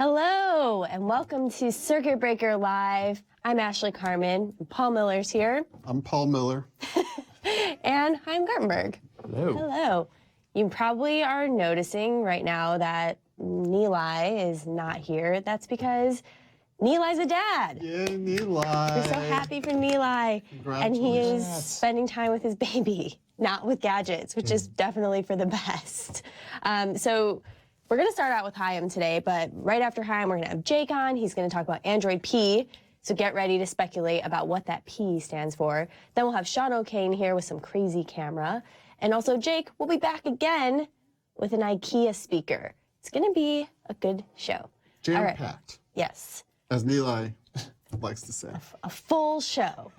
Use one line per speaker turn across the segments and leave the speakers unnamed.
Hello, and welcome to Circuit Breaker Live. I'm Ashley Carmen. Paul Miller's here.
I'm Paul Miller.
And I'm Gartenberg.
Hello.
Hello. You probably are noticing right now that Nilay is not here. That's because Nilay's a dad.
Yeah, Nilay.
We're so happy for Nilay. And he is spending time with his baby, not with gadgets, which is definitely for the best. So we're going to start out with Chaim today, but right after Chaim, we're going to have Jake on. He's going to talk about Android P. So get ready to speculate about what that P stands for. Then we'll have Sean O'Kane here with some crazy camera. And also Jake will be back again with an Ikea speaker. It's going to be a good show.
Jam-packed.
Right. Yes.
As Nilay likes to say.
A full show.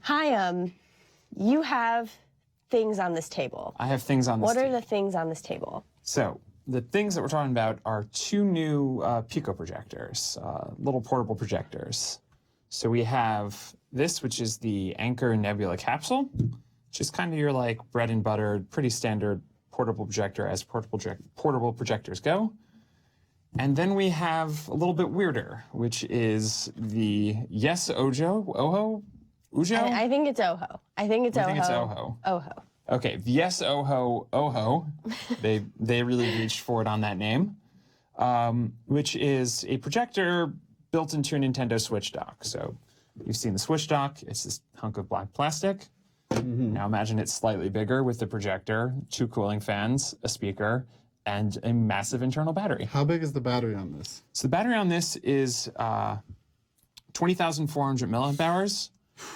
Chaim, you have things on this table.
I have things on this
table. What are
table.
the things on this table?
So the things that we're talking about are two new Pico projectors, little portable projectors. So we have this, which is the Anchor Nebula capsule, which is kind of your like bread and butter, pretty standard portable projector as portable projectors go. And then we have a little bit weirder, which is the Yes Oho? Ujo?
I think it's Oho. I think it's Oho.
I think it's Oho.
Oho.
Okay, Yes Oho. They really reached for it on that name, which is a projector built into a Nintendo Switch dock. So you've seen the Switch dock. It's this hunk of black plastic. Now imagine it's slightly bigger with the projector, two cooling fans, a speaker, and a massive internal battery.
How big is the battery on this?
So the battery on this is 20,400 milliamp hours,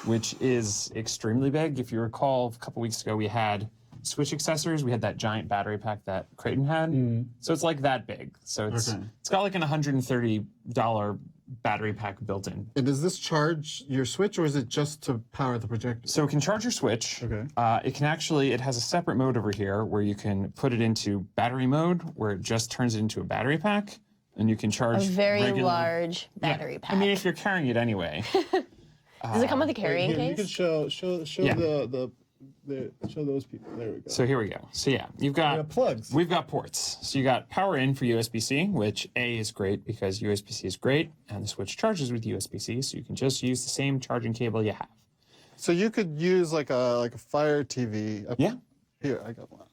which is extremely big. If you recall, a couple weeks ago we had Switch accessories. We had that giant battery pack that Creighton had. So it's like that big. So it's got like an $130 battery pack built in.
And does this charge your Switch, or is it just to power the projector?
So it can charge your Switch.
Okay.
It has a separate mode over here where you can put it into battery mode, where it just turns it into a battery pack, and you can charge
A very large battery pack.
I mean, if you're carrying it anyway.
Does it come with a carrying case?
You can show show those people. There we go.
So here we go. So yeah,
We got plugs.
We've got ports. So you got power in for USB-C, which A is great because USB-C is great, and the Switch charges with USB-C, so you can just use the same charging cable you have.
So you could use like a Fire TV.
Yeah.
Here, I got one.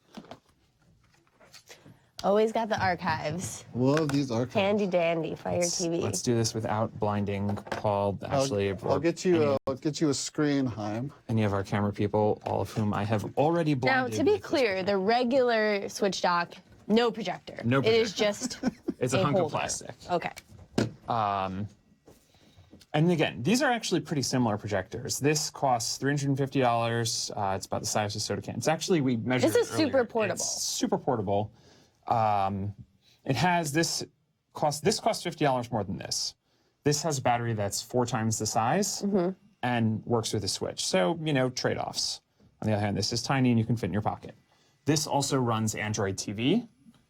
Always got the archives.
Love these archives.
Handy dandy Fire TV.
Let's do this without blinding Paul, Ashley,
I'll get you a screen, Chaim.
any of our camera people, all of whom I have already
Now,
blinded.
to be clear, the regular Switch dock, no projector.
No
It is
projector.
just
It's a hunk
holder.
of plastic.
Okay.
And again, these are actually pretty similar projectors. This costs $350. It's about the size of a soda can. It's actually, we measured
This is
it earlier.
super portable.
It's super portable. It has this costs $50 more than this. This has a battery that's 4 times the size and works with a Switch. So, trade-offs. On the other hand, this is tiny and you can fit in your pocket. This also runs Android TV.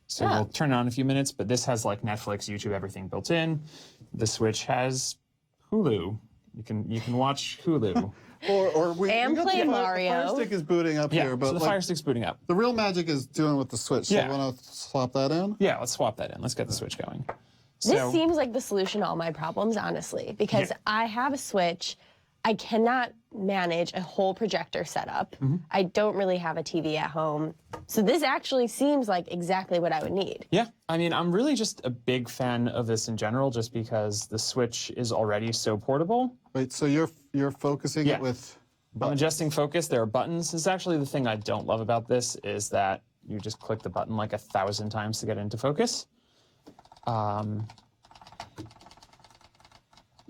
So we'll turn it on in a few minutes, but this has like Netflix, YouTube, everything built in. The Switch has Hulu. You can watch Hulu.
Or we
And
got
play
the
Mario.
Fire Stick is booting up
Yeah,
here, but
so the
like,
Fire Stick's booting up.
the real magic is doing with the Switch. So
Yeah.
you want to swap that in?
Yeah, let's swap that in. Let's get the Switch going.
This seems like the solution to all my problems, honestly, because I have a Switch. I cannot manage a whole projector setup. I don't really have a TV at home. So this actually seems like exactly what I would need.
Yeah, I mean, I'm really just a big fan of this in general, just because the Switch is already so portable.
Wait, so you're focusing it with
I'm adjusting focus. There are buttons. This is actually the thing I don't love about this is that you just click the button like 1,000 times to get into focus.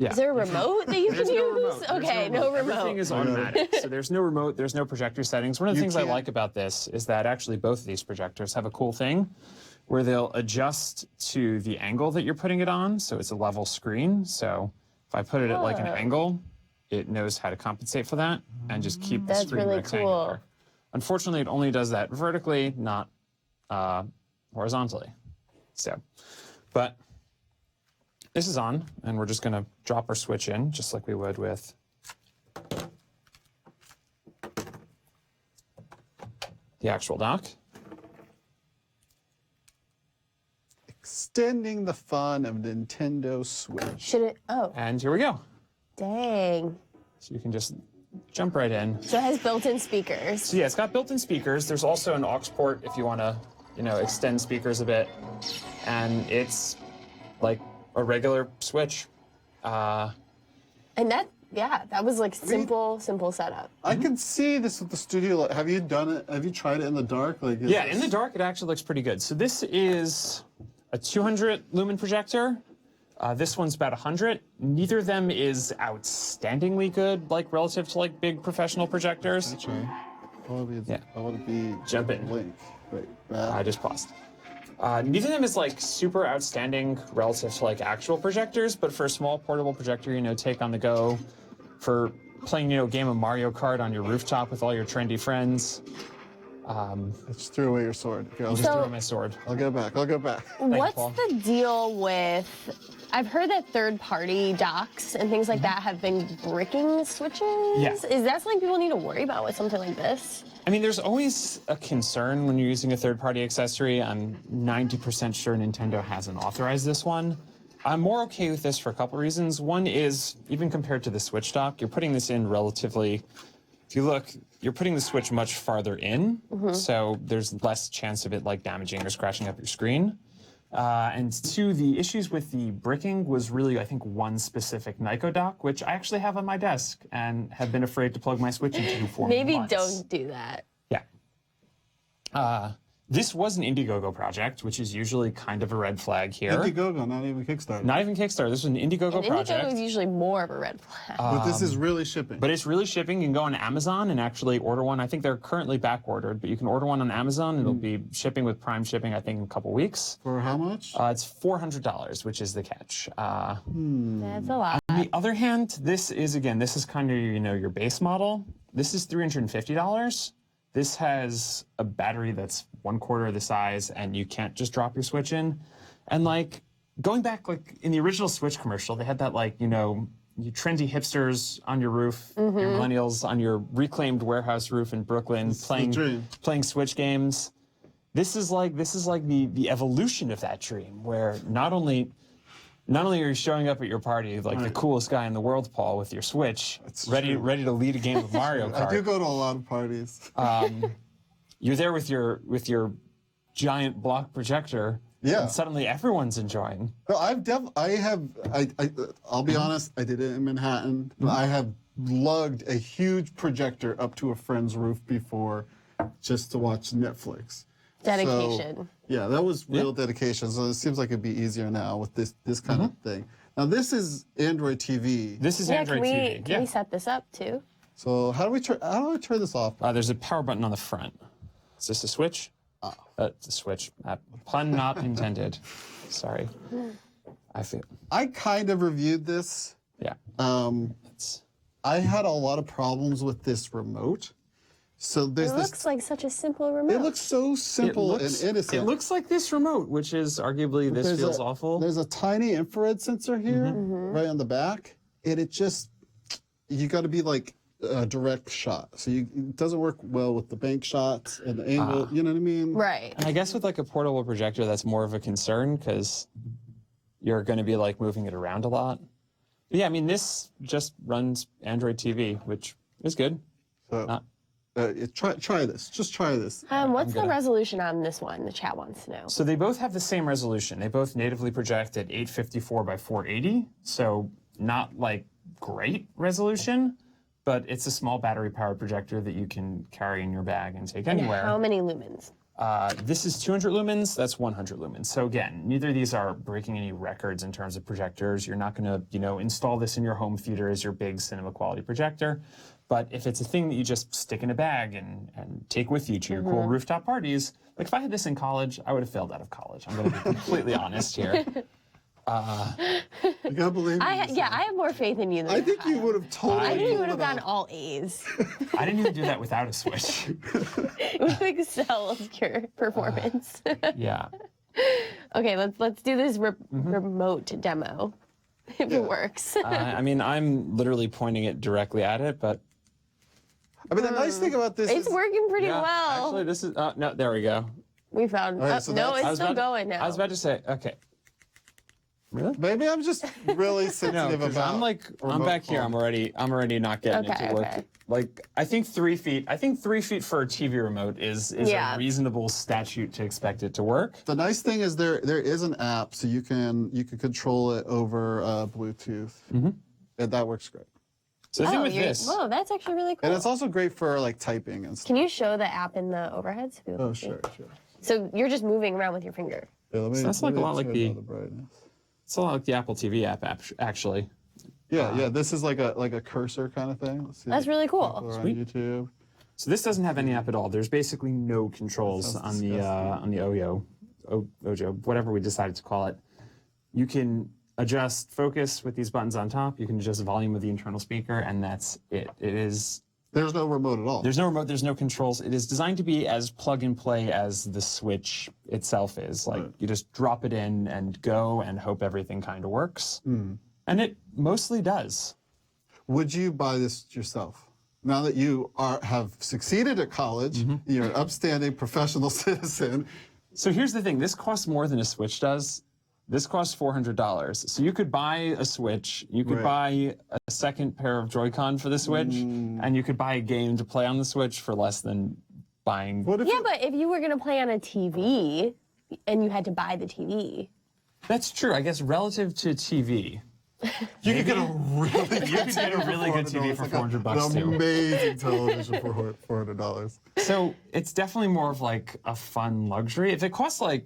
Yeah.
Is there a remote that you can
There's no
use?
remote. There's
Okay, no remote.
Everything is automatic. So there's no remote, there's no projector settings. One of the things I like about this is that actually both of these projectors have a cool thing where they'll adjust to the angle that you're putting it on. So it's a level screen. So if I put it at like an angle, it knows how to compensate for that and just keep the
That's
screen
really
rectangular.
cool.
Unfortunately, it only does that vertically, not horizontally. So, but this is on, and we're just going to drop our Switch in, just like we would with the actual dock.
extending the fun of Nintendo Switch.
Should it? Oh,
And here we go.
dang.
So you can just jump right in.
So it has built-in speakers.
So yeah, it's got built-in speakers. There's also an aux port if you want to, extend speakers a bit. And it's like a regular Switch.
And that was like simple setup.
I can see this with the studio light. Have you done it? Have you tried it in the dark? Like,
Yeah, in the dark, it actually looks pretty good. So this is a 200 lumen projector. This one's about 100. Neither of them is outstandingly good, like relative to like big professional projectors.
That's right. I want to be
Jump in.
Link. Wait,
I just paused. Neither of them is like super outstanding relative to like actual projectors, but for a small portable projector, take on the go, for playing, a game of Mario Kart on your rooftop with all your trendy friends.
I just threw away your sword. Okay,
Just throw my sword.
I'll go back.
What's
Paul.
the deal with? I've heard that third-party docks and things like that have been bricking switches.
Yeah.
Is that something people need to worry about with something like this?
I mean, there's always a concern when you're using a third-party accessory. I'm 90% sure Nintendo hasn't authorized this one. I'm more okay with this for a couple reasons. One is, even compared to the Switch dock, you're putting this in relatively, if you look, you're putting the Switch much farther in, so there's less chance of it like damaging or scratching up your screen. And two, the issues with the bricking was really, I think, one specific Nyko dock, which I actually have on my desk and have been afraid to plug my Switch into for
Maybe
months.
don't do that.
Yeah. This was an Indiegogo project, which is usually kind of a red flag here.
Indiegogo, not even Kickstarter.
Not even Kickstarter. This was an Indiegogo
And
project.
Indiegogo is usually more of a red flag.
But this is really shipping.
But it's really shipping. You can go on Amazon and actually order one. I think they're currently back ordered, but you can order one on Amazon. It'll be shipping with Prime shipping, I think, in a couple weeks.
For how much?
It's $400, which is the catch.
That's a lot.
On the other hand, this is kind of, your base model. This is $350. This has a battery that's 1/4 of the size, and you can't just drop your Switch in. And like, going back, like in the original Switch commercial, they had that like, you trendy hipsters on your roof, your millennials on your reclaimed warehouse roof in Brooklyn playing Switch games. This is like the evolution of that dream, where not only are you showing up at your party like the coolest guy in the world, Paul, with your Switch, ready to lead a game of Mario Kart.
I do go to a lot of parties.
You're there with your giant block projector.
Yeah.
And suddenly everyone's enjoying.
No, I'll be honest, I did it in Manhattan. But I have lugged a huge projector up to a friend's roof before just to watch Netflix.
Dedication.
So, yeah, that was real dedication. So it seems like it'd be easier now with this kind of thing. Now this is Android TV.
This is Android TV.
Can we set this up too?
So how do I turn this off?
There's a power button on the front. Is this a Switch? It's a Switch. Pun not intended. Sorry.
I kind of reviewed this.
Yeah.
I had a lot of problems with this remote. So there's
It looks like such a simple remote.
It looks so simple and innocent.
It looks like this remote, which is arguably this feels awful.
There's a tiny infrared sensor here, right on the back, and you got to be like a direct shot. So it doesn't work well with the bank shots and the angle. You know what I mean?
Right.
And I guess with like a portable projector, that's more of a concern because you're going to be like moving it around a lot. But yeah, I mean, this just runs Android TV, which is good.
So, try this. Just try this.
What's the resolution on this one? The chat wants to know.
So they both have the same resolution. They both natively project at 854 by 480. So not like great resolution, but it's a small battery-powered projector that you can carry in your bag and take anywhere.
How many lumens?
This is 200 lumens. That's 100 lumens. So again, neither of these are breaking any records in terms of projectors. You're not going to, install this in your home theater as your big cinema quality projector. But if it's a thing that you just stick in a bag and take with you to your cool rooftop parties, like if I had this in college, I would have failed out of college. I'm going to be completely honest here.
I can't believe
I have more faith in you than
I think you would have totally.
I think you would have gotten all A's.
I didn't even do that without a Switch.
With Excel's your performance.
Yeah.
Okay, let's do this remote demo. If it works.
I mean, I'm literally pointing it directly at it, but
I mean, the nice thing about this
it's
is
working pretty well.
actually, this is no. There we go.
We found.
right, so
no,
that's-
it's still going now.
I was about to say, okay. Really?
Maybe I'm just really
No,
sensitive
'cause
about.
I'm
remote
back here.
phone.
I'm already not getting
Okay,
it to work.
okay.
Like, I think 3 feet. I think 3 feet for a TV remote is
Yeah.
a reasonable statute to expect it to work.
The nice thing is there is an app, so you can control it over Bluetooth, and that works great.
So the thing with this,
Whoa, that's actually really cool.
And it's also great for like typing and stuff.
Can you show the app in the overhead? So people
Oh
can see?
sure.
So you're just moving around with your finger.
Yeah, let me,
So that's like
let me
a lot like
turn
the-
down brightness.
it's a lot like the Apple TV app actually.
Yeah. This is like a cursor kind of thing. Let's see
That's really cool.
We're on
Sweet.
YouTube.
So this doesn't have any app at all. There's basically no controls
Sounds
on the Ojo, whatever we decided to call it. You can adjust focus with these buttons on top. You can adjust volume with the internal speaker, and that's it.
There's no remote at all.
There's no remote, there's no controls. It is designed to be as plug and play as the Switch itself is. Like, you just drop it in and go and hope everything kind of works. And it mostly does.
Would you buy this yourself? Now that you have succeeded at college, you're an upstanding professional citizen.
So here's the thing, this costs more than a Switch does. This costs $400. So you could buy a Switch, you could buy a second pair of Joy-Con for the Switch, and you could buy a game to play on the Switch for less than buying.
What if
Yeah, but if you were going to play on a TV and you had to buy the TV.
That's true, I guess relative to TV.
you could get a really
You could get a really good TV for $400
an
too.
amazing television for $400.
So it's definitely more of like a fun luxury. If it costs like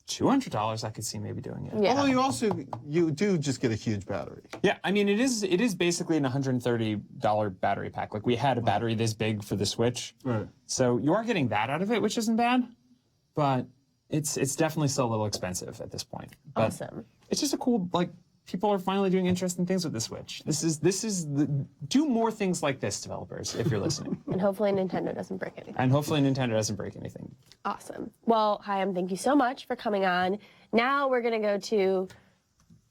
$200, I could see maybe doing it.
Yeah.
Although you do just get a huge battery.
Yeah, I mean it is basically an $130 battery pack. Like we had a battery this big for the Switch.
Right.
So you are getting that out of it, which isn't bad, but it's definitely still a little expensive at this point. But
Awesome.
it's just a cool, like, people are finally doing interesting things with the Switch. Do more things like this, developers, if you're listening.
And hopefully Nintendo doesn't break anything.
And hopefully Nintendo doesn't break anything.
Awesome. Well, Chaim, thank you so much for coming on. Now we're going to go to,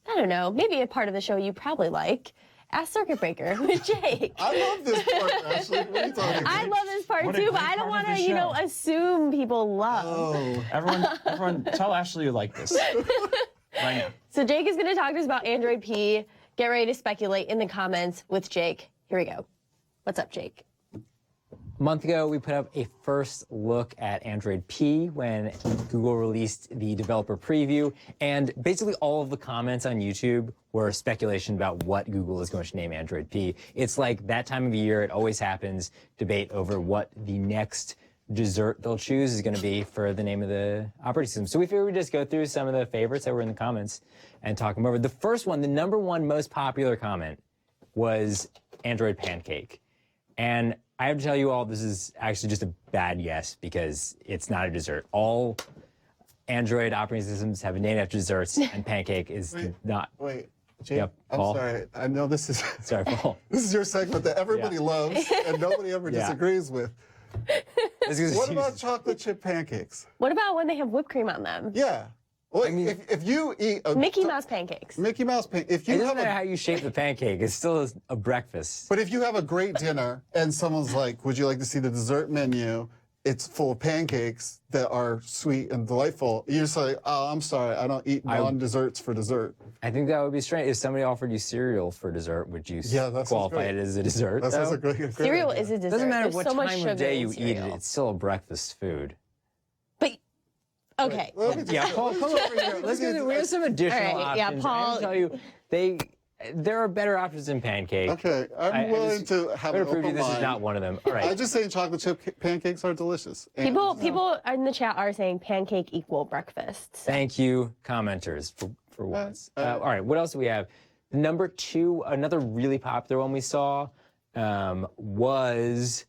I don't know, maybe a part of the show you probably like, Ask Circuit Breaker with Jake.
I love this part, Ashley. What are you talking
I love this part
What a
too, but
great
I don't
part
want
of
to,
the show.
assume people love.
Oh.
Everyone, tell Ashley you like this. Right now.
So Jake is going to talk to us about Android P. Get ready to speculate in the comments with Jake. Here we go. What's up, Jake?
A month ago, we put up a first look at Android P when Google released the developer preview, and basically all of the comments on YouTube were speculation about what Google is going to name Android P. It's like that time of year, it always happens, debate over what the next dessert they'll choose is going to be for the name of the operating system. So we figured we'd just go through some of the favorites that were in the comments and talk them over. The first one, the number one most popular comment was Android Pancake. And I have to tell you all, this is actually just a bad guess because it's not a dessert. All Android operating systems have a name after desserts, and Pancake is not.
Wait, Jake,
Yep,
I'm
Paul.
sorry. I know this is
Sorry, Paul.
this is your segment that everybody loves and nobody ever
Yeah.
disagrees with. What about chocolate chip pancakes?
What about when they have whipped cream on them?
Yeah. Well, if you eat a
Mickey Mouse pancakes.
Mickey Mouse pancake, if
It
you
doesn't
have
matter
a
how you shape the pancake, it's still a breakfast.
but if you have a great dinner and someone's like, "Would you like to see the dessert menu?" It's full of pancakes that are sweet and delightful. You're just like, "Oh, I'm sorry, I don't eat non-desserts for dessert."
I think that would be strange. If somebody offered you cereal for dessert, would you
Yeah, that sounds
qualify
great.
it as a dessert?
That sounds
though?
a great
Cereal
idea.
is a dessert.
Doesn't matter
There's
what
so much
time
sugar
of day
in
you eat it,
cereal.
it's still a breakfast food.
But, okay.
Let me just-
Yeah, Paul, come over here. Let's get we have some additional
All right, yeah,
options.
Paul-
I can tell you, there are better options than pancake.
Okay, I'm willing to have
I'm
an
gonna prove you
open
this is
mind.
not one of them. All right.
I'm just saying chocolate chip pancakes are delicious. And-
People in the chat are saying pancake equal breakfast. So
Thank you, commenters, for once. All right, what else do we have? Number two, another really popular one we saw was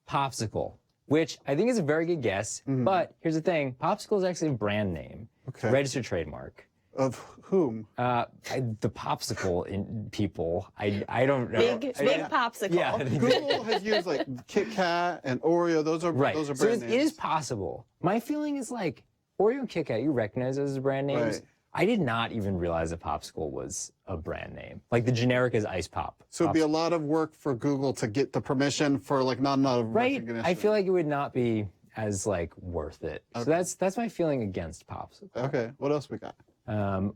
Popsicle, which I think is a very good guess. But here's the thing, Popsicle is actually a brand name,
Okay.
registered trademark.
Of whom?
The Popsicle in people, I don't know.
big popsicle.
Yeah.
Google has used like Kit Kat and Oreo. Those are
Right.
those are
So
brand
it
names.
is possible. My feeling is like Oreo and Kit Kat, you recognize those as brand names.
Right.
I did not even realize that Popsicle was a brand name. Like the generic is Ice Pop.
So it'd be a lot of work for Google to get the permission for like not
Right?
recognition.
I feel like it would not be as like worth it. So that's my feeling against popsicle.
Okay, what else we got?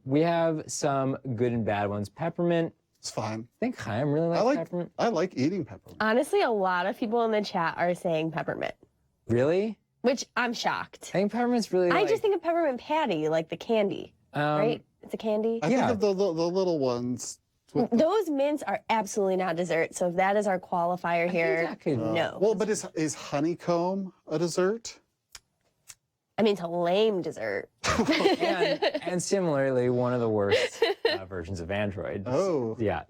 We have some good and bad ones. Peppermint.
It's fine.
I think Chaim really likes peppermint.
I like eating peppermint.
Honestly, a lot of people in the chat are saying peppermint,
Really?
which I'm shocked.
I think peppermint's really.
I
like,
just think of peppermint patty, like the candy, right? It's a candy.
I think of the little ones.
Those mints are absolutely not dessert. So if that is our qualifier here,
that could-
no.
Well, but is honeycomb a dessert?
I mean, it's a lame dessert.
and similarly, one of the worst versions of Android.
Oh.
Yeah.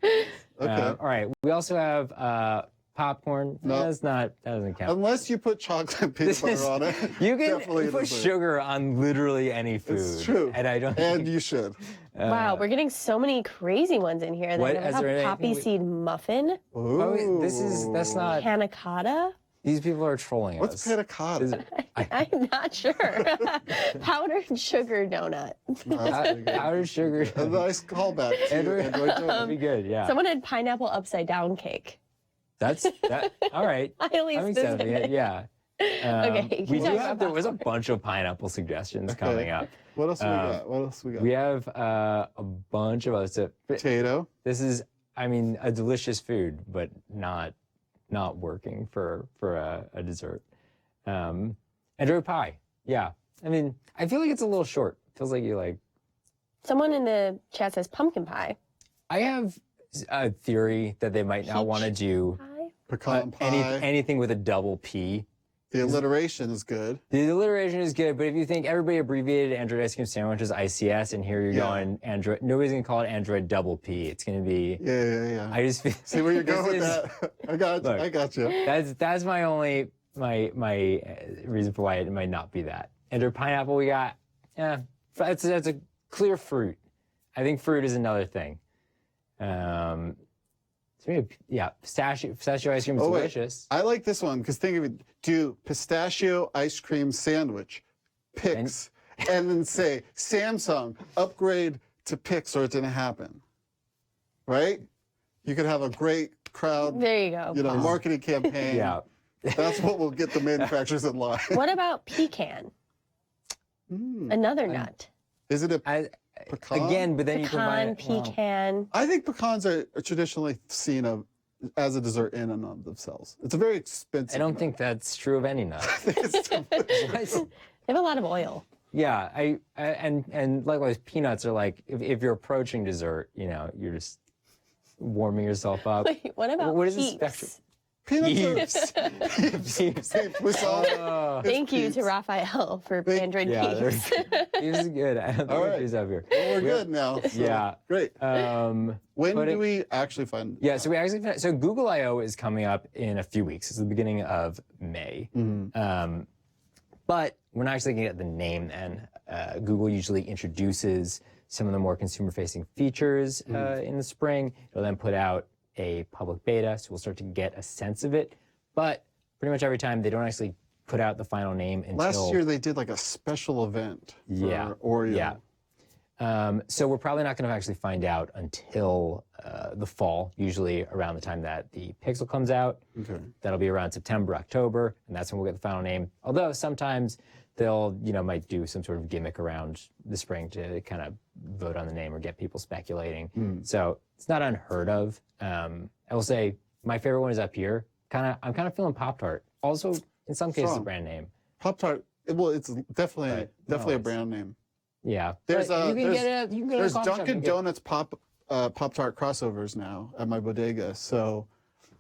Okay.
All right. We also have popcorn.
No.
That doesn't count.
Unless you put chocolate and peanut butter on it.
You can
definitely a
put
dessert.
sugar on literally any food.
It's true.
And I don't
And
think,
you should.
Wow, we're getting so many crazy ones in here.
What-
There's
is there
a
anything
poppy
we-
seed muffin,
Ooh.
that's not,
panna cotta.
these people are trolling
What's
us.
panna cotta?
I'm not sure. Powdered sugar donut.
No, that's pretty good.
Powdered sugar.
A nice callback to
Android-
Android
That'd
donut.
be good, yeah.
Someone had pineapple upside down cake.
All right.
Highly
I'm accepting it,
specific.
yeah.
Okay,
We
you
do
talk
have,
about
there was a bunch of pineapple suggestions coming up.
What else we got? What else we got?
We have a bunch of other stuff.
Potato.
This is, I mean, a delicious food, but not working for a dessert. Android pie. Yeah. I mean, I feel like it's a little short. Feels like you like.
Someone in the chat says pumpkin pie.
I have a theory that they might not want to do
Pie?
Pecan pie.
anything with a double P.
The alliteration is good.
The alliteration is good, but if you think everybody abbreviated Android ice cream sandwich as ICS, and here you're going Android, nobody's gonna call it Android double P. It's gonna be.
Yeah.
I just feel.
See where you're going with
this
that? I got you.
Look.
I got you.
That's my only reason for why it might not be that. Android pineapple we got. Yeah, that's a clear fruit. I think fruit is another thing. So maybe, yeah, pistachio ice cream is delicious.
I like this one because think of it. Do pistachio ice cream sandwich, Pix, and then say Samsung upgrade to Pix or it didn't happen. Right? You could have a great crowd,
There you go.
marketing campaign.
Yeah.
That's what will get the manufacturers in line.
What about pecan? Another nut.
Is it a pecan?
Again, but then you
Pecan,
combine it.
pecan.
I think pecans are traditionally seen as a dessert in and of themselves. It's a very expensive.
I don't think that's true of any nut.
It's delicious.
They have a lot of oil.
Yeah, and likewise, peanuts are like if you're approaching dessert, you're just warming yourself up.
Wait, what about
What is the
peeps?
spectrum?
Peanuts are
Peeps.
peeps.
Thank you to
peeps.
Raphael for Android
Yeah,
peeps.
Peeps is good. I don't think
All right.
peeps up here.
We're good now. So,
Yeah.
Great. When
putting-
do we actually find?
Yeah, so we actually so Google I/O is coming up in a few weeks. It's the beginning of May. But we're not actually going to get the name then. Google usually introduces some of the more consumer-facing features in the spring. It'll then put out a public beta, so we'll start to get a sense of it. But pretty much every time, they don't actually put out the final name until...
Last year they did like a special event for Oreo.
Yeah. So we're probably not going to actually find out until the fall, usually around the time that the Pixel comes out.
Okay.
That'll be around September, October, and that's when we'll get the final name. Although sometimes they'll, might do some sort of gimmick around the spring to kind of vote on the name or get people speculating. So it's not unheard of. I will say my favorite one is up here. I'm kind of feeling Pop-Tart. Also, in some cases, a
Strong.
brand name.
Pop-Tart. Well, it's definitely
Right.
definitely a
No,
brand name.
Yeah.
There's
But you can get a
there's
coffee shop
Dunkin'
and get-
Donuts Pop-Tart crossovers now at my bodega, so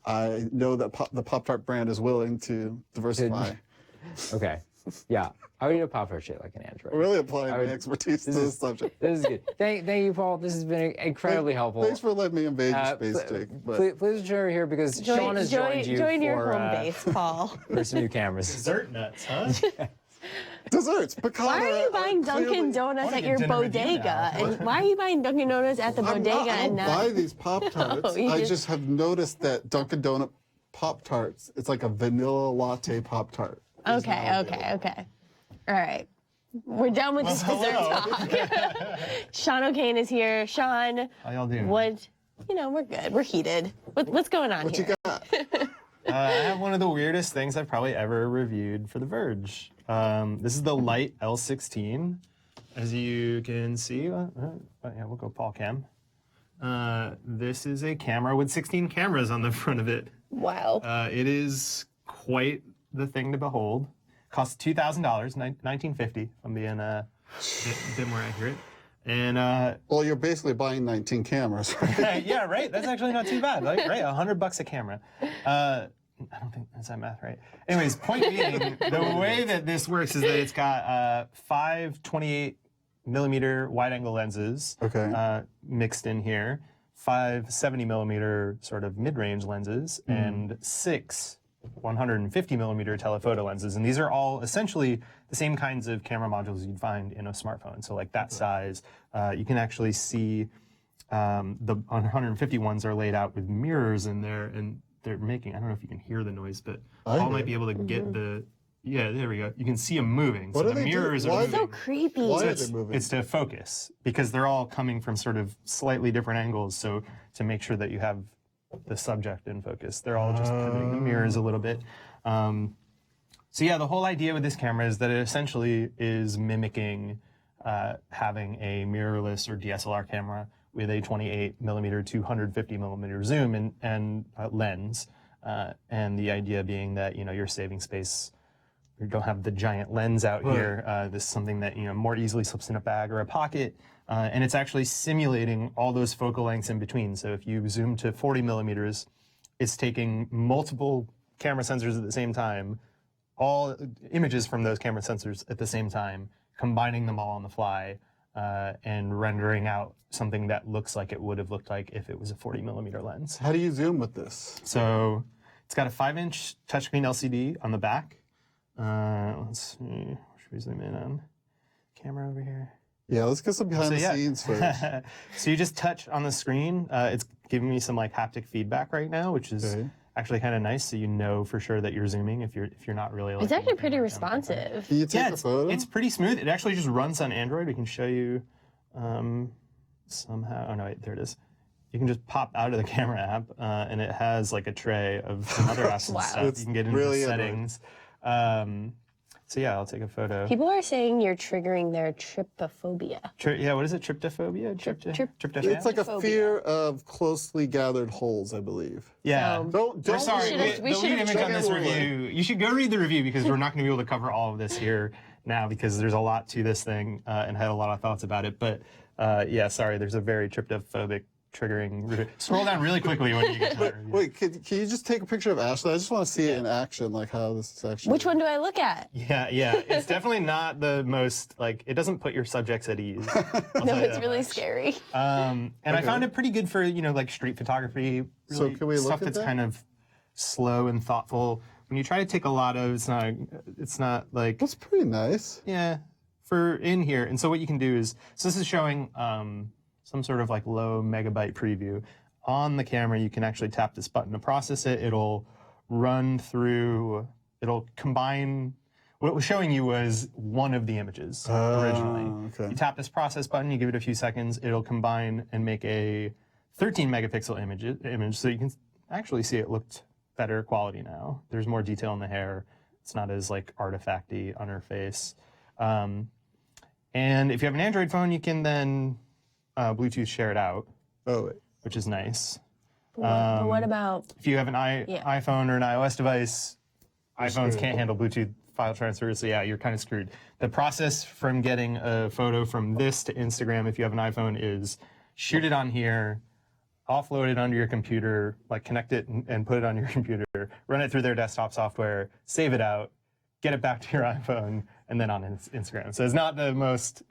I know that the Pop-Tart brand is willing to diversify.
Okay. Yeah. I would eat a Pop-Tart shit like an Android.
We're really applying my
would-
expertise to this subject.
This is good. Thank you, Paul. This has been incredibly helpful.
Thanks for letting me invade your space,
pl-
Jake. But
Please return over here because Sean has joined you
join your
for,
home base, Paul.
for some new cameras.
Dessert nuts, huh?
desserts, pecan.
Why are you buying Dunkin' Donuts
wanna
at
get
your
dinner with you
bodega?
now.
And why are you buying Dunkin' Donuts at the bodega
I
and
don't
not?
buy these Pop-Tarts.
No, you
I
just-
just have noticed that Dunkin' Donut Pop-Tarts, it's like a vanilla latte Pop-Tart.
Okay. All right. We're done with this dessert talk. Sean O'Kane is here. Sean,
How y'all doing?
we're good. We're heated. What's going on
What
here?
you got?
I have one of the weirdest things I've probably ever reviewed for The Verge. This is the Light L16. As you can see, yeah, we'll go Paul Cam. This is a camera with 16 cameras on the front of it.
Wow.
It is quite the thing to behold. Costs $2,000, $1950, if I'm being a bit more accurate. And
Well, you're basically buying 19 cameras, right?
yeah, right. That's actually not too bad. Like, right, $100 a camera. I don't think that's that math right. Anyways, point being, the way that this works is that it's got 5 28mm wide-angle lenses mixed in here, 5 70mm sort of mid-range lenses, and 6 150mm telephoto lenses. And these are all essentially the same kinds of camera modules you'd find in a smartphone. So like that size, you can actually see the 150 ones are laid out with mirrors in there, and they're making, I don't know if you can hear the noise, but Paul might be able to get the, yeah, there we go. You can see them moving.
What
so
do
the
they do?
mirrors are
Why
moving.
So creepy.
Why are they moving?
It's to focus, because they're all coming from sort of slightly different angles. So to make sure that you have the subject in focus, they're all just pivoting the mirrors a little bit. So yeah, the whole idea with this camera is that it essentially is mimicking having a mirrorless or DSLR camera with a 28mm to 150mm zoom and lens. And the idea being that, you know, you're saving space. You don't have the giant lens out here. This is something that, you know, more easily slips in a bag or a pocket. And it's actually simulating all those focal lengths in between. So if you zoom to 40mm, it's taking multiple camera sensors at the same time, all images from those camera sensors at the same time, combining them all on the fly, and rendering out something that looks like it would have looked like if it was a 40mm lens.
How do you zoom with this?
So it's got a 5-inch touchscreen LCD on the back. Let's see, should we zoom in on camera over here?
Yeah, let's get some behind the scenes first.
So you just touch on the screen. It's giving me some like haptic feedback right now, which is actually kind of nice. So you know for sure that you're zooming if you're not really. Like,
It's actually pretty responsive.
Can you take a photo?
It's pretty smooth. It actually just runs on Android. We can show you somehow. Oh no, wait, there it is. You can just pop out of the camera app, and it has like a tray of some other apps and stuff.
It's
You can get into
really
the settings. So yeah, I'll take a photo.
People are saying you're triggering their trypophobia.
Yeah, what is it? Tryptophobia? Tryptophan?
It's like a fear of closely gathered holes, I believe.
Yeah.
Don't.
We're sorry.
we
The
should've
lead image on this
checked it.
review. You should go read the review because we're not going to be able to cover all of this here now because there's a lot to this thing and I had a lot of thoughts about it. But yeah, sorry. There's a very tryptophobic triggering review. Scroll down really quickly when you get to that review.
Wait, can you just take a picture of Ashley? I just want to see it in action, like how this is actually.
Which one do I look at?
Yeah. It's definitely not the most, like, it doesn't put your subjects at ease.
No, it's really scary.
And I found it pretty good for, you know, like street photography. Really
So can we look
stuff
at
that's
that?
kind of slow and thoughtful. When you try to take a lot of, it's not like,
That's pretty nice.
yeah, for in here. And so what you can do is, so this is showing some sort of like low megabyte preview. On the camera, you can actually tap this button to process it. It'll run through, it'll combine, what it was showing you was one of the images originally.
Okay.
You tap this process button, you give it a few seconds, it'll combine and make a 13 megapixel image so you can actually see it looked better quality now. There's more detail in the hair. It's not as like artifacty on her face. And if you have an Android phone, you can then Bluetooth share it out,
Oh wait.
which is nice.
But what about?
If you have an iPhone or an iOS device, iPhones can't handle Bluetooth file transfers, so yeah, you're kind of screwed. The process from getting a photo from this to Instagram, if you have an iPhone, is shoot it on here, offload it onto your computer, like connect it and put it on your computer, run it through their desktop software, save it out, get it back to your iPhone, and then on Instagram. So it's not the most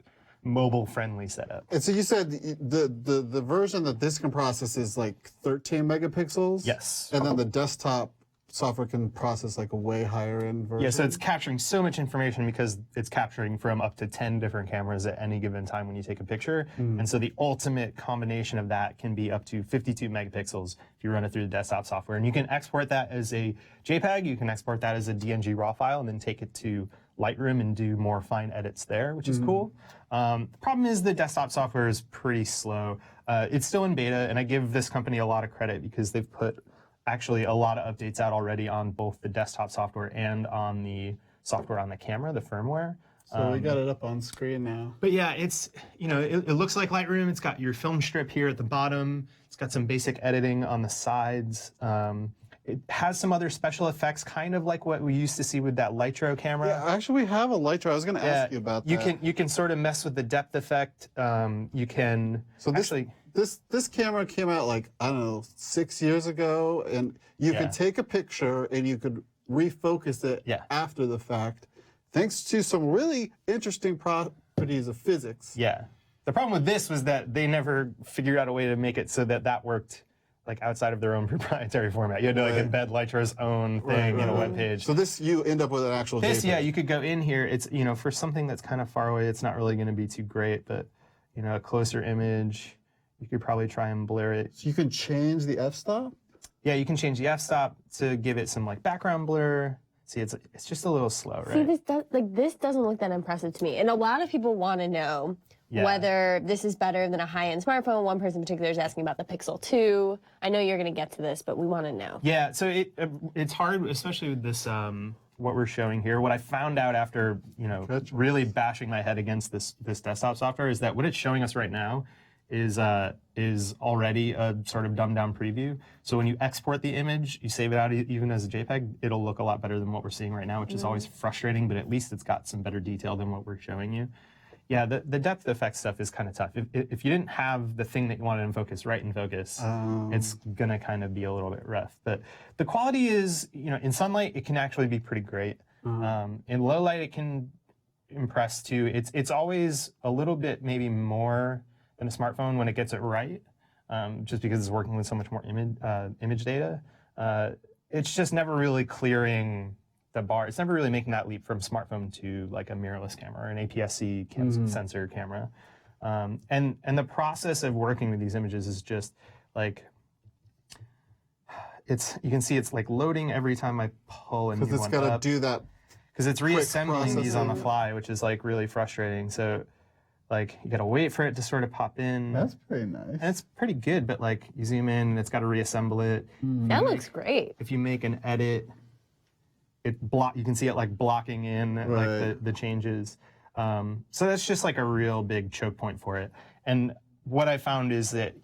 mobile-friendly setup.
And so you said the version that this can process is like 13 megapixels?
Yes.
And then the desktop software can process like a way higher end version?
Yeah, so it's capturing so much information because it's capturing from up to 10 different cameras at any given time when you take a picture. And so the ultimate combination of that can be up to 52 megapixels if you run it through the desktop software. And you can export that as a JPEG, you can export that as a DNG RAW file, and then take it to Lightroom and do more fine edits there, which is cool. The problem is the desktop software is pretty slow. It's still in beta, and I give this company a lot of credit because they've put actually a lot of updates out already on both the desktop software and on the software on the camera, the firmware.
So we got it up on screen now.
But yeah, it's, it looks like Lightroom. It's got your film strip here at the bottom. It's got some basic editing on the sides. It has some other special effects, kind of like what we used to see with that Lytro camera.
Yeah, actually, we have a Lytro. I was going to ask you about that.
You can sort of mess with the depth effect. You can
This camera came out like, I don't know, 6 years ago, and you could take a picture and you could refocus it after the fact, thanks to some really interesting properties of physics.
Yeah. The problem with this was that they never figured out a way to make it so that worked like outside of their own proprietary format. You had to like embed Lytro's own thing in a web page.
So this, you end up with an actual JPEG.
Yeah, you could go in here. It's, for something that's kind of far away, it's not really going to be too great, but, a closer image, you could probably try and blur it.
So you can change the f-stop?
Yeah, you can change the f-stop to give it some like background blur. See, it's just a little slow, right?
See, this doesn't look that impressive to me. And a lot of people want to know whether this is better than a high-end smartphone. One person in particular is asking about the Pixel 2. I know you're going to get to this, but we want to know.
Yeah, so it's hard, especially with this, what we're showing here. What I found out after, really bashing my head against this desktop software is that what it's showing us right now is already a sort of dumbed down preview. So when you export the image, you save it out even as a JPEG, it'll look a lot better than what we're seeing right now, which is always frustrating, but at least it's got some better detail than what we're showing you. Yeah, the depth effect stuff is kind of tough. If you didn't have the thing that you wanted in focus right in focus, it's gonna kind of be a little bit rough. But the quality is, in sunlight, it can actually be pretty great. In low light, it can impress too. It's always a little bit maybe more than a smartphone when it gets it right, just because it's working with so much more image data. It's just never really clearing the bar. It's never really making that leap from smartphone to like a mirrorless camera or an APS-C sensor camera. And the process of working with these images is just like, you can see it's like loading every time I pull a new one up.
Because it's got to do that.
Because it's reassembling these on the fly, which is like really frustrating. So like you gotta wait for it to sort of pop in.
That's pretty nice.
And it's pretty good, but like you zoom in and it's gotta reassemble it.
That looks great.
If you make an edit, you can see it like blocking in like the changes. So that's just like a real big choke point for it. And what I found is that,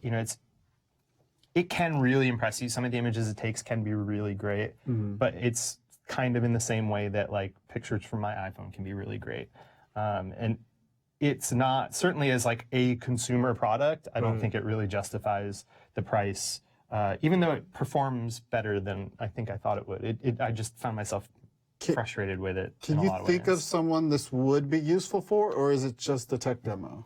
it can really impress you. Some of the images it takes can be really great, but it's kind of in the same way that like pictures from my iPhone can be really great. And it's not, certainly as like a consumer product, I don't think it really justifies the price. Even though it performs better than I think I thought it would. I just found myself frustrated with it.
Can you think of someone this would be useful for, or is it just a tech demo?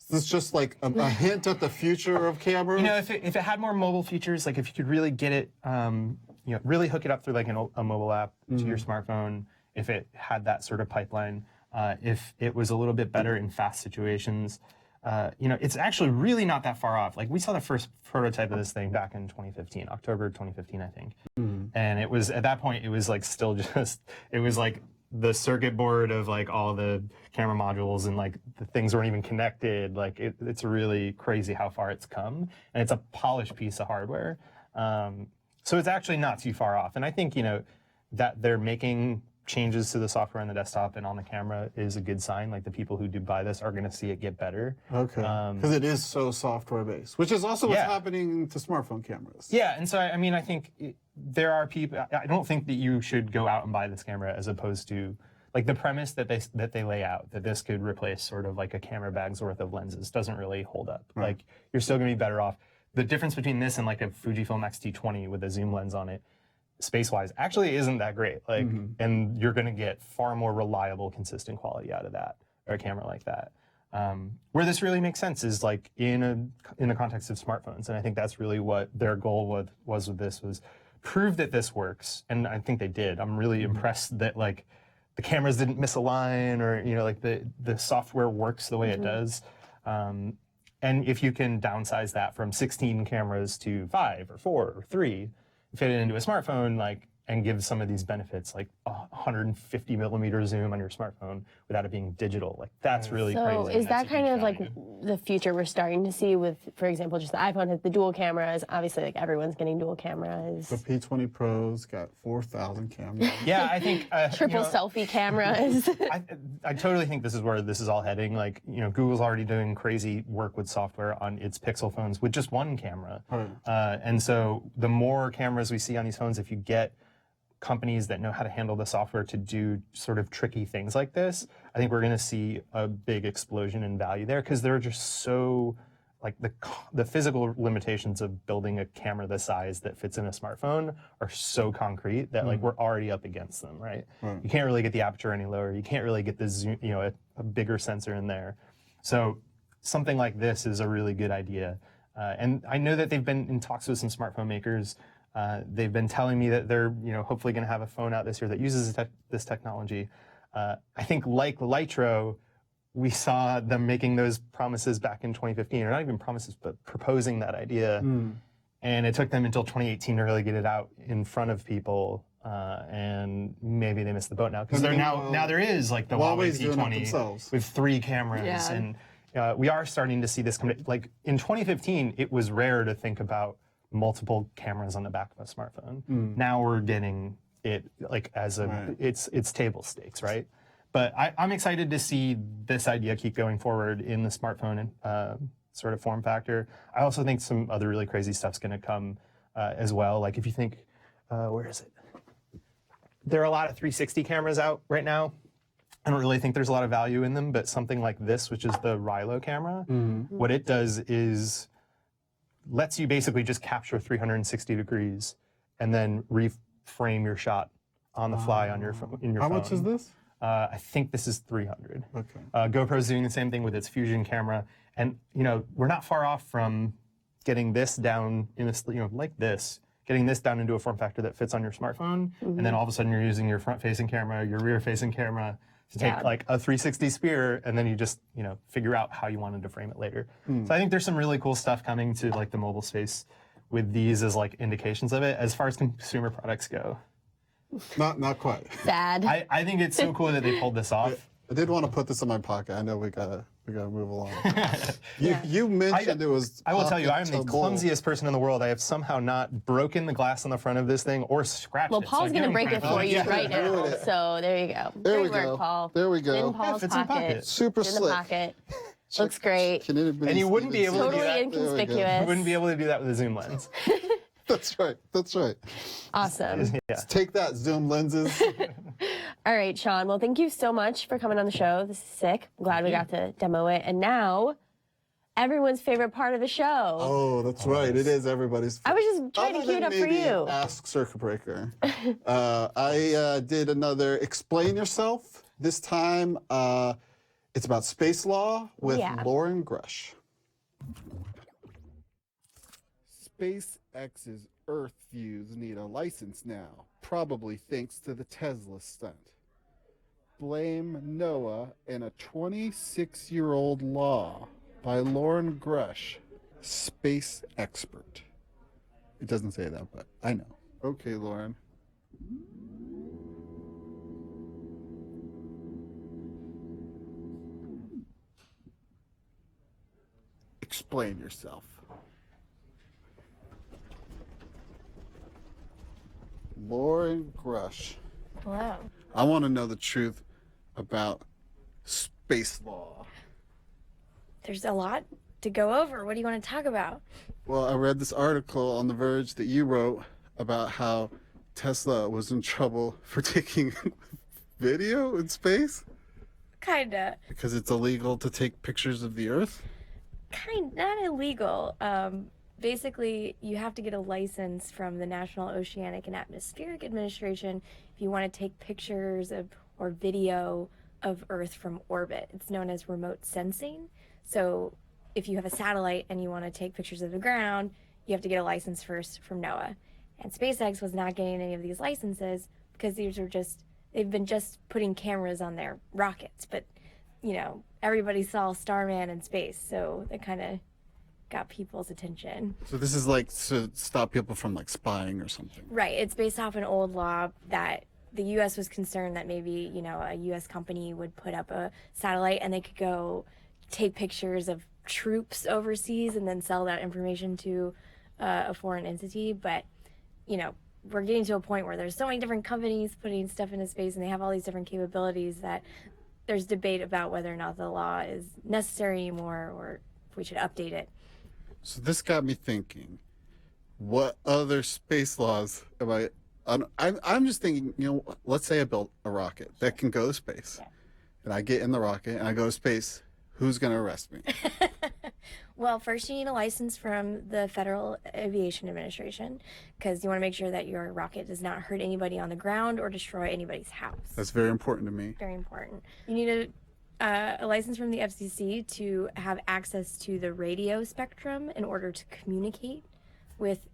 Is this just like a hint at the future of cameras?
If it had more mobile features, like if you could really get it, really hook it up through like a mobile app to your smartphone, if it had that sort of pipeline, if it was a little bit better in fast situations, it's actually really not that far off. Like we saw the first prototype of this thing back in 2015, October 2015, I think. And it was, at that point, it was like still just, it was like the circuit board of like all the camera modules and like the things weren't even connected. Like it's really crazy how far it's come. And it's a polished piece of hardware. So it's actually not too far off. And I think, that they're making changes to the software on the desktop and on the camera is a good sign. Like the people who do buy this are going to see it get better.
Okay. Because it is so software based, which is also what's happening to smartphone cameras.
Yeah, and so I think there are people. I don't think that you should go out and buy this camera as opposed to like the premise that they lay out that this could replace sort of like a camera bag's worth of lenses doesn't really hold up. Like you're still going to be better off. The difference between this and like a Fujifilm X-T20 with a zoom lens on it, space-wise, actually isn't that great. Like, and you're going to get far more reliable, consistent quality out of that, or a camera like that. Where this really makes sense is like in the context of smartphones, and I think that's really what their goal was with this, was prove that this works, and I think they did. I'm really impressed that like the cameras didn't misalign, or like the software works the way it does. And if you can downsize that from 16 cameras to 5 or 4 or 3, fit it into a smartphone, like, and give some of these benefits, like 150 millimeter zoom on your smartphone without it being digital. Like that's really crazy.
So is that kind of like the future we're starting to see with, for example, just the iPhone has the dual cameras. Obviously, like everyone's getting dual cameras.
The P20 Pro's got 4,000 cameras.
Yeah, I think
Triple selfie cameras.
I totally think this is where this is all heading. Like, Google's already doing crazy work with software on its Pixel phones with just one camera.
Right.
And so the more cameras we see on these phones, if you get companies that know how to handle the software to do sort of tricky things like this, I think we're going to see a big explosion in value there, because they're just so, like, the physical limitations of building a camera this size that fits in a smartphone are so concrete that like we're already up against them, right? You can't really get the aperture any lower. You can't really get the zoom, a bigger sensor in there. So something like this is a really good idea. And I know that they've been in talks with some smartphone makers. They've been telling me that they're, hopefully going to have a phone out this year that uses this technology. I think like Lytro, we saw them making those promises back in 2015, or not even promises, but proposing that idea. And it took them until 2018 to really get it out in front of people. And maybe they missed the boat now, because now there is like the Huawei P20 with 3 cameras, and we are starting to see this come. Like in 2015, it was rare to think about multiple cameras on the back of a smartphone. Now we're getting it like as it's table stakes, right? But I'm excited to see this idea keep going forward in the smartphone sort of form factor. I also think some other really crazy stuff's going to come as well. Like if you think, where is it? There are a lot of 360 cameras out right now. I don't really think there's a lot of value in them, but something like this, which is the Rilo camera, what it does is lets you basically just capture 360 degrees and then reframe your shot on the fly on your phone.
How much is this?
I think this is 300.
Okay.
GoPro's doing the same thing with its Fusion camera, and we're not far off from getting this down in this, like this, getting this down into a form factor that fits on your smartphone, and then all of a sudden you're using your front-facing camera, your rear-facing camera to take like a 360 spear, and then you just figure out how you wanted to frame it later. So I think there's some really cool stuff coming to like the mobile space with these as like indications of it. As far as consumer products go,
Not quite.
Sad.
I think it's so cool that they pulled this off.
I did want to put this in my pocket. I know we gotta move along. You mentioned it was.
I will tell you, I am the
pocketable.
clumsiest person in the world. I have somehow not broken the glass on the front of this thing or scratched
Well,
it.
Paul's going to break it for you right now.
Ruin it.
So there you go.
There
Great
we
work,
go.
Paul.
There we go.
In Paul's
fits in the
pocket.
pocket.
Super
In the
slick.
pocket. Looks great.
And you wouldn't be able to do
Totally
that.
There we go.
inconspicuous.
You wouldn't be able to do that with a zoom lens.
That's right. That's right.
Awesome.
Yeah.
Take that, zoom lenses.
All right, Sean. Well, thank you so much for coming on the show. This is sick. I'm glad we got to demo it. And now, everyone's favorite part of the show.
Oh, that's right. It is everybody's.
I was just trying to
Other
cue it
than
up for
maybe
you.
Ask Circuit Breaker. I did another Explain Yourself. This time, it's about space law with Lauren Grush. SpaceX's Earth views need a license now, probably thanks to the Tesla stunt. Blame Noah and a 26-year-old law by Lauren Grush, space expert. It doesn't say that, but I know. Okay, Lauren. Explain yourself. Lauren Grush.
Hello.
I want to know the truth about space law.
There's a lot to go over. What do you want to talk about?
Well, I read this article on The Verge that you wrote about how Tesla was in trouble for taking video in space
Kinda.
because it's illegal to take pictures of the Earth.
Not illegal. Basically, you have to get a license from the National Oceanic and Atmospheric Administration if you want to take pictures of or video of Earth from orbit. It's known as remote sensing. So if you have a satellite and you want to take pictures of the ground, you have to get a license first from NOAA. And SpaceX was not getting any of these licenses because they've been just putting cameras on their rockets. But, everybody saw Starman in space, so that kind of got people's attention.
So this is like to stop people from like spying or something.
Right. It's based off an old law that the U.S. was concerned that maybe, a U.S. company would put up a satellite and they could go take pictures of troops overseas and then sell that information to a foreign entity. But, you know, we're getting to a point where there's so many different companies putting stuff into space and they have all these different capabilities that there's debate about whether or not the law is necessary anymore or if we should update it.
So this got me thinking, what other space laws am I'm just thinking, you know, let's say I built a rocket that can go to space.
Yeah.
And I get in the rocket and I go to space. Who's going to arrest me?
Well, first you need a license from the Federal Aviation Administration because you want to make sure that your rocket does not hurt anybody on the ground or destroy anybody's house.
That's very important to me.
Very important. You need a license from the FCC to have access to the radio spectrum in order to communicate with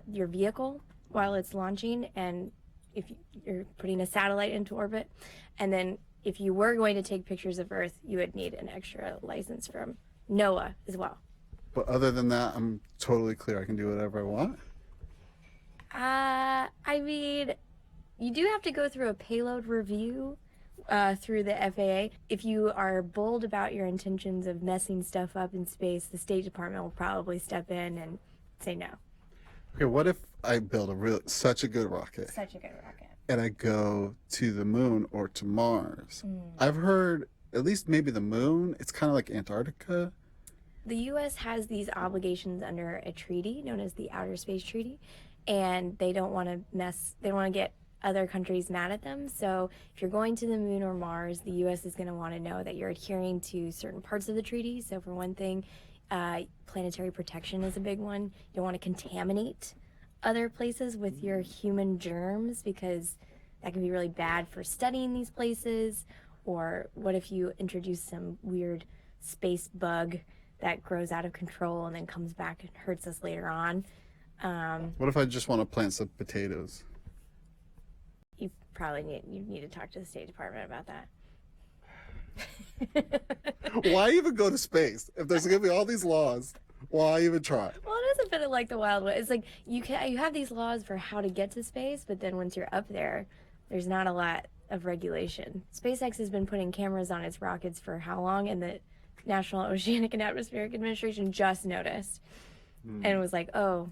your vehicle while it's launching and if you're putting a satellite into orbit. And then if you were going to take pictures of Earth, you would need an extra license from NOAA as well.
But other than that, I'm totally clear. I can do whatever I want.
I mean, you do have to go through a payload review through the FAA. If you are bold about your intentions of messing stuff up in space, the State Department will probably step in and say no.
Okay, what if I build such a good rocket
Such a good rocket.
and I go to the moon or to Mars? I've heard, at least maybe the moon, it's kind of like Antarctica.
The U.S. has these obligations under a treaty known as the Outer Space Treaty, and they don't want to get other countries mad at them. So if you're going to the moon or Mars, the U.S. is going to want to know that you're adhering to certain parts of the treaty. So for one thing, planetary protection is a big one. You don't want to contaminate other places with your human germs because that can be really bad for studying these places. Or what if you introduce some weird space bug that grows out of control and then comes back and hurts us later on?
What if I just want to plant some potatoes?
You probably need to talk to the State Department about that.
Why even go to space? If there's going to be all these laws, why even try?
Well, it is a bit of like the Wild West. It's like you have these laws for how to get to space, but then once you're up there, there's not a lot of regulation. SpaceX has been putting cameras on its rockets for how long? And the National Oceanic and Atmospheric Administration just noticed and was like, oh,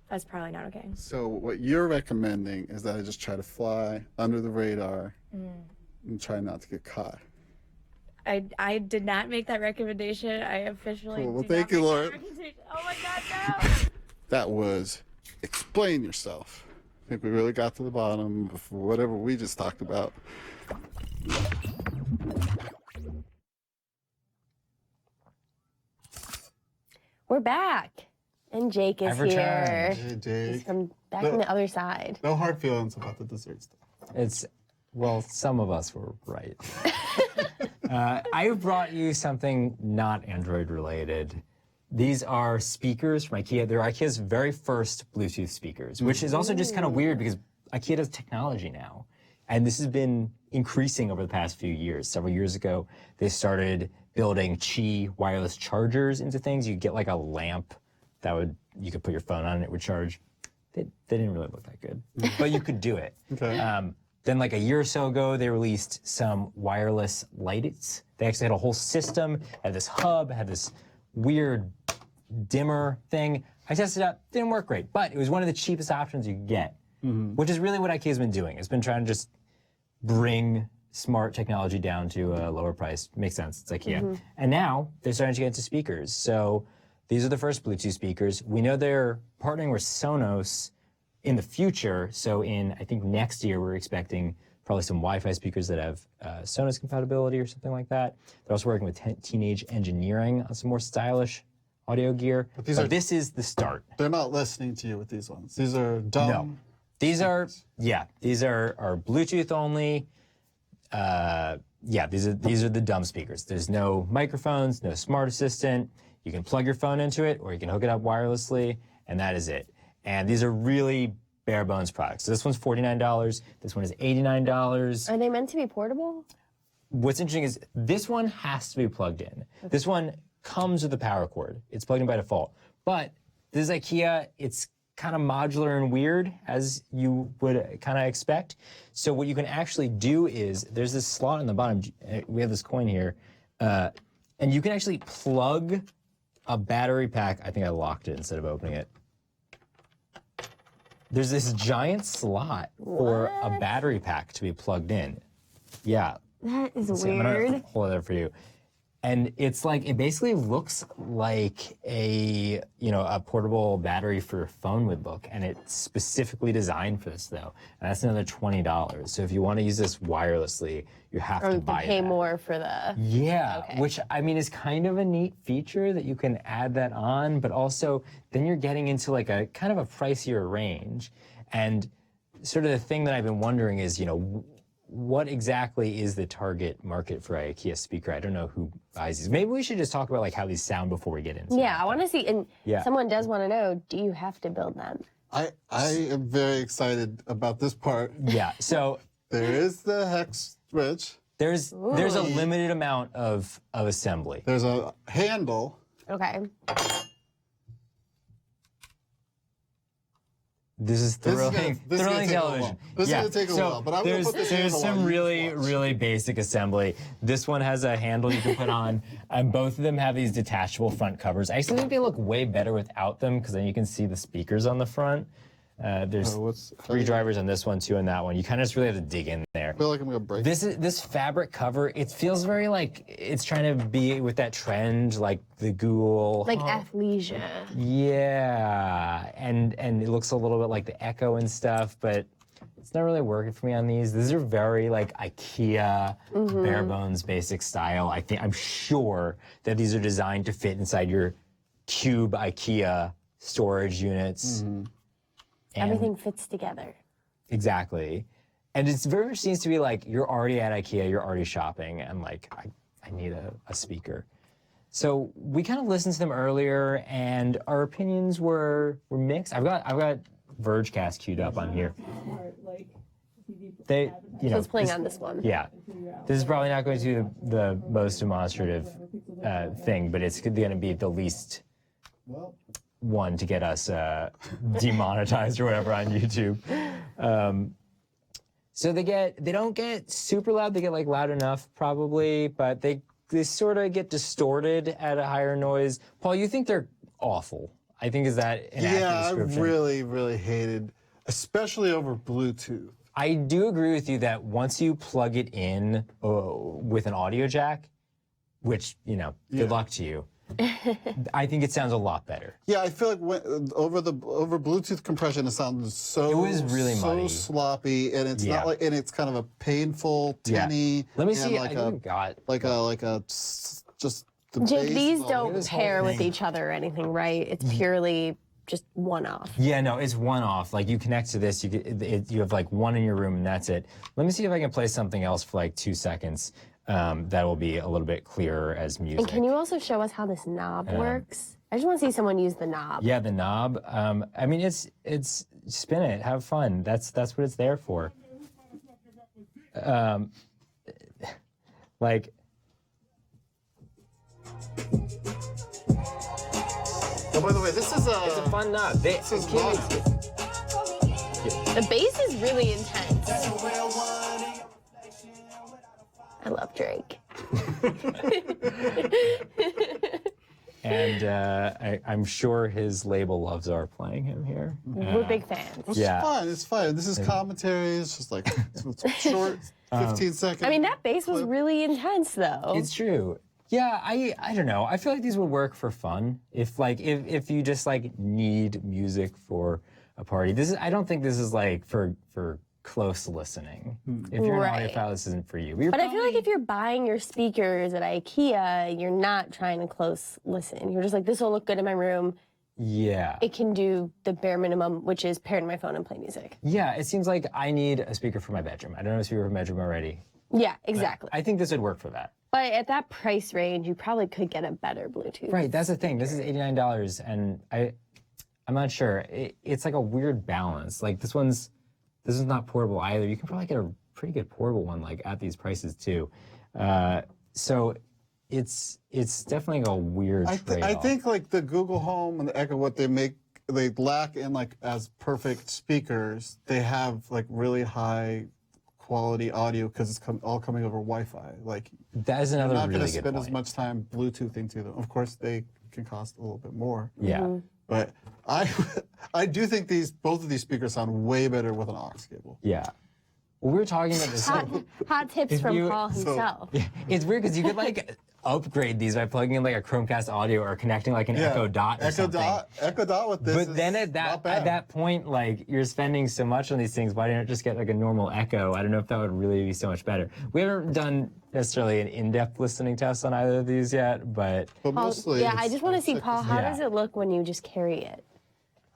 that's probably not okay.
So what you're recommending is that I just try to fly under the radar and try not to get caught.
I did not make that recommendation. I officially
Cool. Well,
do
thank
not
you,
make that
Laura.
recommendation. Oh my God, no!
That was explain yourself. I think we really got to the bottom of whatever we just talked about.
We're back. And Jake is
I've returned.
here.
Hey, Jake.
He's come back from the other side.
No hard feelings about the dessert stuff.
It's, well, some of us were right. I brought you something not Android related. These are speakers from Ikea. They're Ikea's very first Bluetooth speakers, which is also just kind of weird because Ikea does technology now. And this has been increasing over the past few years. Several years ago, they started building Qi wireless chargers into things. You get like a lamp that you could put your phone on and it would charge. They didn't really look that good, but you could do it.
Okay.
Then like a year or so ago, they released some wireless lights. They actually had a whole system, had this hub, had this weird dimmer thing. I tested it out, didn't work great, but it was one of the cheapest options you could get, which is really what Ikea's been doing. It's been trying to just bring smart technology down to a lower price. Makes sense, it's Ikea. And now they're starting to get into speakers. So these are the first Bluetooth speakers. We know they're partnering with Sonos in the future. So in, I think next year, we're expecting probably some Wi-Fi speakers that have Sonos compatibility or something like that. They're also working with Teenage Engineering on some more stylish audio gear. But this is the start.
They're not listening to you with these ones. These are dumb.
No. These are Bluetooth only. These are the dumb speakers. There's no microphones, no smart assistant. You can plug your phone into it or you can hook it up wirelessly, and that is it. And these are really bare bones products. So this one's $49. This one is $89.
Are they meant to be portable?
What's interesting is this one has to be plugged in. This one comes with a power cord. It's plugged in by default. But this is Ikea. It's kind of modular and weird, as you would kind of expect. So what you can actually do is, there's this slot in the bottom. We have this coin here. And you can actually plug a battery pack. I think I locked it instead of opening it. There's this giant slot for a battery pack to be plugged in. Yeah.
That is
See, I'm
weird.
gonna hold it there for you. And it's like, it basically looks like a, a portable battery for your phone would look. And it's specifically designed for this though. And that's another $20. So if you want to use this wirelessly, you have
Or
to
you
buy
pay
that.
more for the.
Yeah,
Okay.
which I mean is kind of a neat feature that you can add that on, but also then you're getting into like a kind of a pricier range. And sort of the thing that I've been wondering is, what exactly is the target market for IKEA speaker? I don't know who buys these. Maybe we should just talk about like how these sound before we get into
Yeah, I want to see. And
Yeah.
someone does want to know, do you have to build them?
I am very excited about this part.
Yeah, so
There is the hex switch.
there's a limited amount of assembly.
There's a handle.
Okay.
This is
This is
thrilling,
gonna- this is gonna
thrilling
take a
television.
while. This is gonna take a while, but I'm gonna put this in
there's
the
some
one.
really,
Watch.
really basic assembly. This one has a handle you can put on, and both of them have these detachable front covers. I actually think they look way better without them because then you can see the speakers on the front. There's
what's-
3 drivers on this one, 2 on that one. You kind of just really have to dig in there.
I feel like I'm gonna break.
This fabric cover, it feels very like it's trying to be with that trend, like the Google.
Like athleisure.
Yeah, and it looks a little bit like the Echo and stuff, but it's not really working for me on these. These are very like IKEA, bare bones, basic style. I'm sure that these are designed to fit inside your cube IKEA storage units. And
Everything fits together.
exactly. And it's very much seems to be like you're already at IKEA, you're already shopping, and like I need a speaker. So we kind of listened to them earlier, and our opinions were mixed. I've got Vergecast queued up on here. They,
So it's playing on this one.
yeah. This is probably not going to be the most demonstrative thing, but it's going to be the least one to get us demonetized or whatever on YouTube. So they don't get super loud. They get like loud enough probably, but they sort of get distorted at a higher noise. Paul, you think they're awful? I think is that an accurate
I
description?
really, really hated, especially over Bluetooth.
I do agree with you that once you plug it in with an audio jack, which, good luck to you, I think it sounds a lot better.
Yeah, I feel like over Bluetooth compression, it sounds so.
It was really muddy.
sloppy, and it's
Yeah.
not like, and it's kind of a painful tinny.
Let me
and
see.
Like
I think we got.
just the
Jake,
bass
these
and all
don't
that.
pair with each other or anything, right? It's purely just one off.
Yeah, no, it's one off. Like you connect to this, you have like one in your room, and that's it. Let me see if I can play something else for like 2 seconds. That will be a little bit clearer as music.
And can you also show us how this knob works? I just want to see someone use the knob.
Yeah, the knob. I mean, it's spin it, have fun. That's what it's there for. Like.
Oh, by the way, this is
It's a fun knob.
This is mono.
The bass is really intense. I love Drake.
And I'm sure his label loves our playing him here.
We're big fans.
It's
Yeah.
fine. It's fine. This is commentary. It's just like it's short, 15 seconds.
I mean, that bass was really intense, though.
It's true. Yeah, I don't know. I feel like these would work for fun. If you just like need music for a party. I don't think this is like for close listening. If you're an
Right.
audiophile, this isn't for you.
But I feel like if you're buying your speakers at IKEA, you're not trying to close listen. You're just like, this will look good in my room.
yeah.
It can do the bare minimum, which is pair to my phone and play music.
Yeah, it seems like I need a speaker for my bedroom. I don't have a speaker for my bedroom already.
Yeah, exactly.
I think this would work for that.
But at that price range, you probably could get a better Bluetooth.
Right, that's the thing. This is $89, and I'm not sure. It's like a weird balance. Like this is not portable either. You can probably get a pretty good portable one like at these prices too. So it's definitely a weird trade-off.
I think like the Google Home and the Echo, what they lack in like as perfect speakers. They have like really high quality audio because it's all coming over Wi-Fi. Like,
That is
you're
another
not going
really
to
good
spend
point.
as much time Bluetoothing to them. Of course, they can cost a little bit more.
Yeah.
But I do think both of these speakers sound way better with an aux cable.
Yeah. Well, we were talking about this.
Hot tips
If
from
you-
Paul himself.
It's weird because you could like upgrade these by plugging in like a Chromecast audio or connecting like an Echo Dot or something.
Echo Dot with this.
But then
is
at
not bad.
that point, like you're spending so much on these things, why didn't it just get like a normal Echo? I don't know if that would really be so much better. We haven't done necessarily an in-depth listening test on either of these yet, but
But
Paul,
mostly,
yeah, I just want to see, Paul, how
Yeah.
does it look when you just carry it?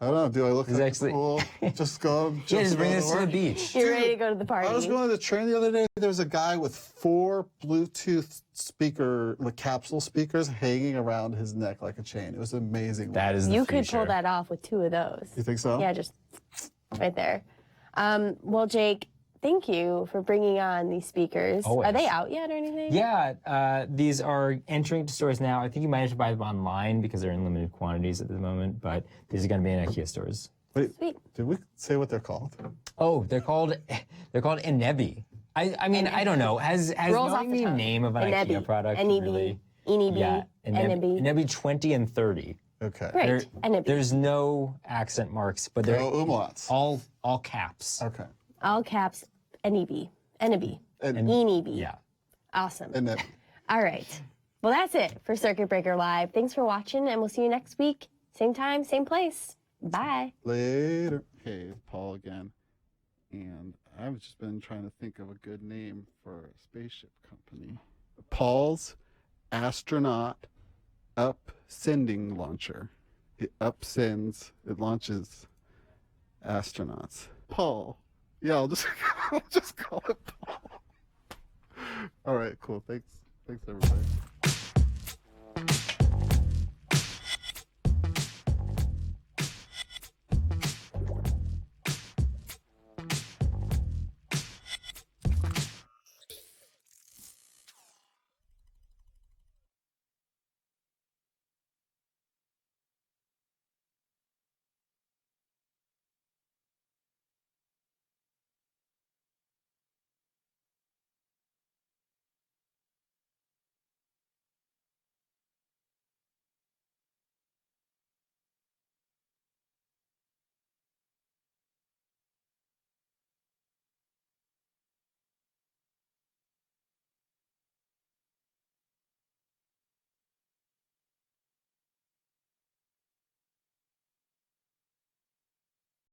I don't know. Do I look like
actually-
cool? Just go.
just bring
go
this to the
work?
beach.
You're ready to go to the party.
I was going to the train the other day. There was a guy with 4 Bluetooth capsule speakers hanging around his neck like a chain. It was amazing.
That is the
You
future.
could pull that off with 2 of those.
You think so?
Yeah, just right there. Well, Jake, thank you for bringing on these speakers.
Always.
Are they out yet or anything?
Yeah, these are entering to stores now. I think you might have to buy them online because they're in limited quantities at the moment, but these are going to be in Ikea stores.
Wait,
Sweet.
did we say what they're called?
Oh, they're called Enebi. I mean, I don't know. Has
Rolls off
knowing
the
the
tongue.
name of an
Enebi.
Ikea product
Enebi.
really?
Enebi.
Yeah,
Enebi.
Enebi 20 and 30.
Okay.
Great. Enebi.
There's no accent marks, but they're
No umlauts.
all caps.
Okay.
All caps. Enebi. Enebi.
And
Enebi.
Yeah.
Awesome.
and then
All right. Well, that's it for Circuit Breaker Live. Thanks for watching, and we'll see you next week. Same time, same place. Bye.
later. Hey, Paul again. And I've just been trying to think of a good name for a spaceship company. Paul's Astronaut Upsending Launcher. It upsends, it launches astronauts. Paul. Yeah, I'll just I'll just call it Paul. All right, cool. Thanks everybody.